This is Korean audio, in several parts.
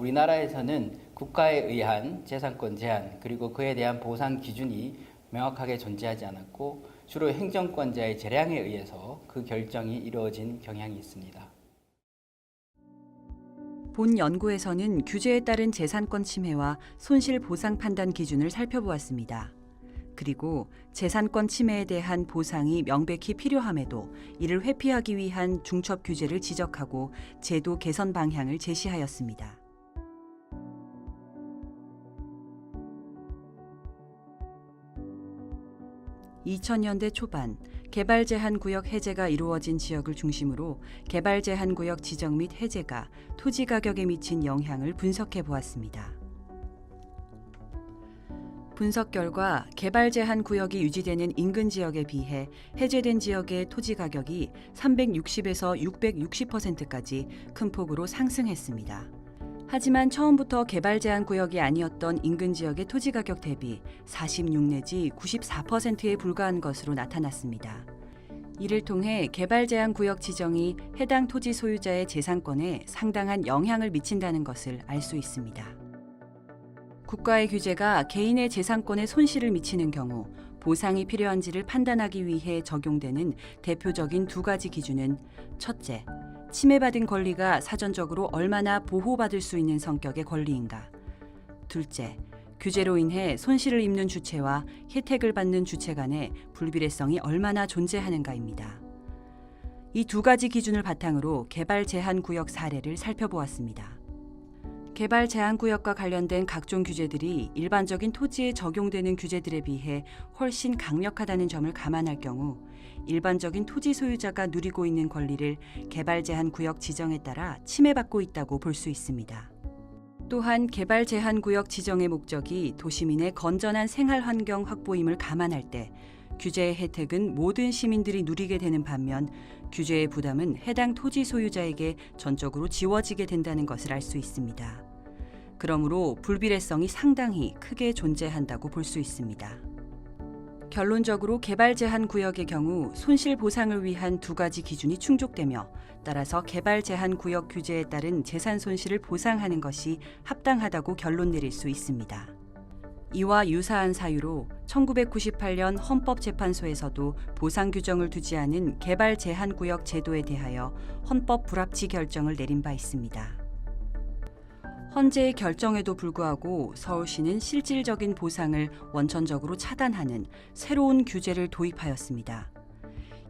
우리나라에서는 국가에 의한 재산권 제한 그리고 그에 대한 보상 기준이 명확하게 존재하지 않았고 주로 행정권자의 재량에 의해서 그 결정이 이루어진 경향이 있습니다. 본 연구에서는 규제에 따른 재산권 침해와 손실 보상 판단 기준을 살펴보았습니다. 그리고 재산권 침해에 대한 보상이 명백히 필요함에도 이를 회피하기 위한 중첩 규제를 지적하고 제도 개선 방향을 제시하였습니다. (2000년대) 초반 개발 제한 구역 해제가 이루어진 지역을 중심으로 개발 제한 구역 지정 및 해제가 토지 가격에 미친 영향을 분석해 보았습니다. 분석 결과 개발 제한 구역이 유지되는 인근 지역에 비해 해제된 지역의 토지 가격이 360에서 660%까지 큰 폭으로 상승했습니다. 하지만 처음부터 개발 제한 구역이 아니었던 인근 지역의 토지 가격 대비 46 내지 94%에 불과한 것으로 나타났습니다. 이를 통해 개발 제한 구역 지정이 해당 토지 소유자의 재산권에 상당한 영향을 미친다는 것을 알 수 있습니다. 국가의 규제가 개인의 재산권에 손실을 미치는 경우 보상이 필요한지를 판단하기 위해 적용되는 대표적인 두 가지 기준은 첫째, 침해받은 권리가 사전적으로 얼마나 보호받을 수 있는 성격의 권리인가. 둘째, 규제로 인해 손실을 입는 주체와 혜택을 받는 주체 간의 불비례성이 얼마나 존재하는가입니다. 이 두 가지 기준을 바탕으로 개발 제한 구역 사례를 살펴보았습니다. 개발 제한 구역과 관련된 각종 규제들이 일반적인 토지에 적용되는 규제들에 비해 훨씬 강력하다는 점을 감안할 경우 일반적인 토지 소유자가 누리고 있는 권리를 개발 제한 구역 지정에 따라 침해받고 있다고 볼 수 있습니다. 또한 개발 제한 구역 지정의 목적이 도시민의 건전한 생활 환경 확보임을 감안할 때 규제의 혜택은 모든 시민들이 누리게 되는 반면 규제의 부담은 해당 토지 소유자에게 전적으로 지워지게 된다는 것을 알 수 있습니다. 그러므로 불비례성이 상당히 크게 존재한다고 볼 수 있습니다. 결론적으로 개발 제한 구역의 경우 손실 보상을 위한 두 가지 기준이 충족되며 따라서 개발 제한 구역 규제에 따른 재산 손실을 보상하는 것이 합당하다고 결론 내릴 수 있습니다. 이와 유사한 사유로 1998년 헌법재판소에서도 보상 규정을 두지 않은 개발 제한 구역 제도에 대하여 헌법 불합치 결정을 내린 바 있습니다. 헌재의 결정에도 불구하고 서울시는 실질적인 보상을 원천적으로 차단하는 새로운 규제를 도입하였습니다.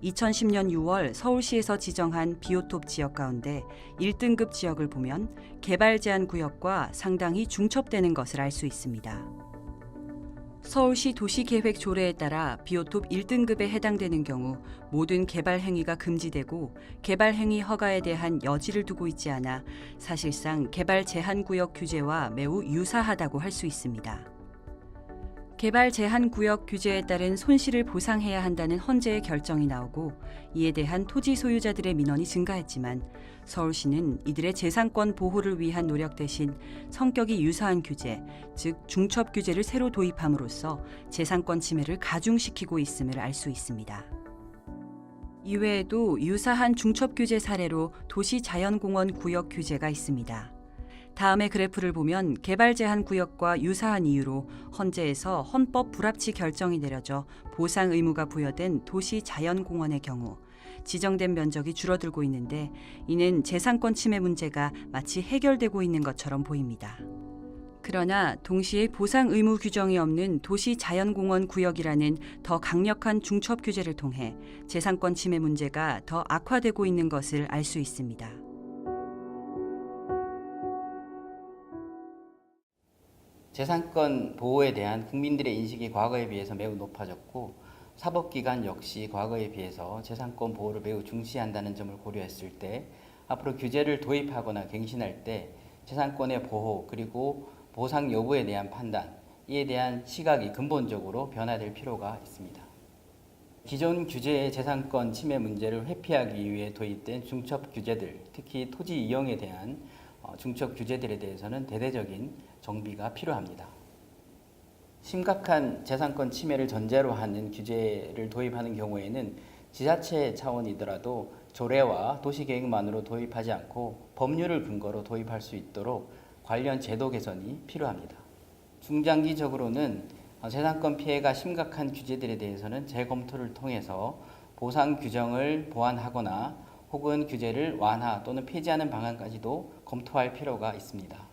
2010년 6월 서울시에서 지정한 비오톱 지역 가운데 1등급 지역을 보면 개발 제한 구역과 상당히 중첩되는 것을 알 수 있습니다. 서울시 도시계획 조례에 따라 비오톱 1등급에 해당되는 경우 모든 개발 행위가 금지되고 개발 행위 허가에 대한 여지를 두고 있지 않아 사실상 개발 제한 구역 규제와 매우 유사하다고 할 수 있습니다. 개발 제한 구역 규제에 따른 손실을 보상해야 한다는 헌재의 결정이 나오고 이에 대한 토지 소유자들의 민원이 증가했지만 서울시는 이들의 재산권 보호를 위한 노력 대신 성격이 유사한 규제, 즉 중첩 규제를 새로 도입함으로써 재산권 침해를 가중시키고 있음을 알 수 있습니다. 이외에도 유사한 중첩 규제 사례로 도시자연공원 구역 규제가 있습니다. 다음의 그래프를 보면 개발 제한 구역과 유사한 이유로 헌재에서 헌법 불합치 결정이 내려져 보상 의무가 부여된 도시자연공원의 경우 지정된 면적이 줄어들고 있는데 이는 재산권 침해 문제가 마치 해결되고 있는 것처럼 보입니다. 그러나 동시에 보상 의무 규정이 없는 도시자연공원 구역이라는 더 강력한 중첩 규제를 통해 재산권 침해 문제가 더 악화되고 있는 것을 알 수 있습니다. 재산권 보호에 대한 국민들의 인식이 과거에 비해서 매우 높아졌고 사법기관 역시 과거에 비해서 재산권 보호를 매우 중시한다는 점을 고려했을 때 앞으로 규제를 도입하거나 갱신할 때 재산권의 보호 그리고 보상 여부에 대한 판단, 이에 대한 시각이 근본적으로 변화될 필요가 있습니다. 기존 규제의 재산권 침해 문제를 회피하기 위해 도입된 중첩 규제들, 특히 토지 이용에 대한 중첩 규제들에 대해서는 대대적인 정비가 필요합니다. 심각한 재산권 침해를 전제로 하는 규제를 도입하는 경우에는 지자체 차원이더라도 조례와 도시계획만으로 도입하지 않고 법률을 근거로 도입할 수 있도록 관련 제도 개선이 필요합니다. 중장기적으로는 재산권 피해가 심각한 규제들에 대해서는 재검토를 통해서 보상 규정을 보완하거나 혹은 규제를 완화 또는 폐지하는 방안까지도 검토할 필요가 있습니다.